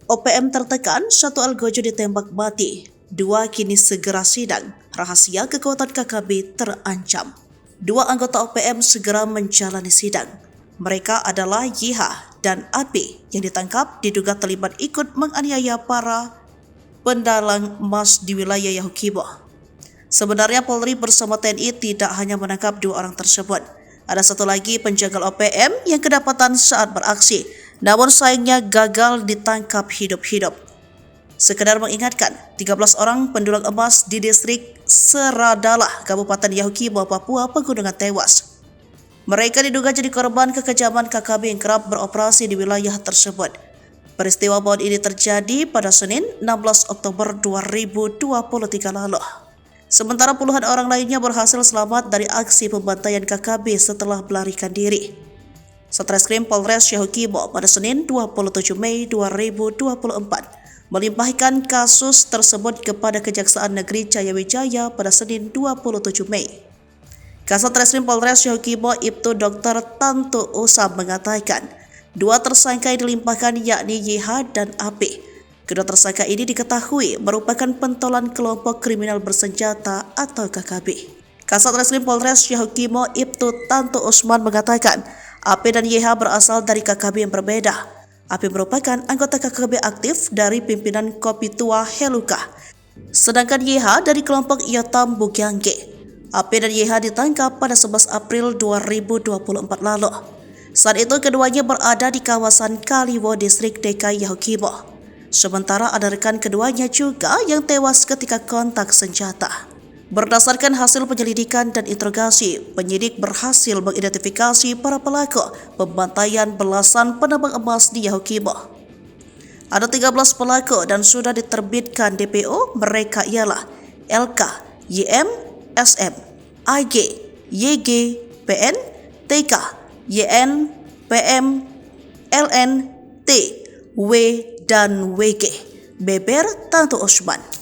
OPM tertekan, 1 Algojo ditembak mati, 2 kini segera sidang, rahasia kekuatan KKB terancam. 2 anggota OPM segera menjalani sidang. Mereka adalah YH dan AP yang ditangkap diduga terlibat ikut menganiaya para pendalang emas di wilayah Yahukibo. Sebenarnya Polri bersama TNI tidak hanya menangkap 2 orang tersebut. Ada satu lagi penjagal OPM yang kedapatan saat beraksi, namun sayangnya gagal ditangkap hidup-hidup. Sekedar mengingatkan, 13 orang pendulang emas di distrik Seradalah, Kabupaten Yahukibo, Papua Pegunungan tewas. Mereka diduga jadi korban kekejaman KKB yang kerap beroperasi di wilayah tersebut. Peristiwa maut ini terjadi pada Senin 16 Oktober 2023 lalu. Sementara puluhan orang lainnya berhasil selamat dari aksi pembantaian KKB setelah melarikan diri. Satreskrim Polres Yahukibo pada Senin 27 Mei 2024 melimpahkan kasus tersebut kepada Kejaksaan Negeri Jayawijaya pada Senin 27 Mei. Kasatreskrim Polres Yahukibo Ibtu Dr. Tanto Usam mengatakan 2 tersangka yang dilimpahkan yakni YH dan AP. Kedua tersangka ini diketahui merupakan pentolan kelompok kriminal bersenjata atau KKB. Kasatreskrim Polres Yahukibo Ibtu Tanto Usman mengatakan AP dan YH berasal dari KKB yang berbeda. AP merupakan anggota KKB aktif dari pimpinan Kopi Tua Heluka, sedangkan YH dari kelompok Yotam Bugyange. AP dan YH ditangkap pada 11 April 2024 lalu. Saat itu keduanya berada di kawasan Kaliwo, Distrik DKI Yahukibo. Sementara ada rekan keduanya juga yang tewas ketika kontak senjata. Berdasarkan hasil penyelidikan dan interogasi, penyidik berhasil mengidentifikasi para pelaku pembantaian belasan penambang emas di Yahukibo. Ada 13 pelaku dan sudah diterbitkan DPO. Mereka ialah LK, YM, SM, AG, YG, PN, TK, YN, PM, LN, T, W, dan WG. Beber Tanto Usman.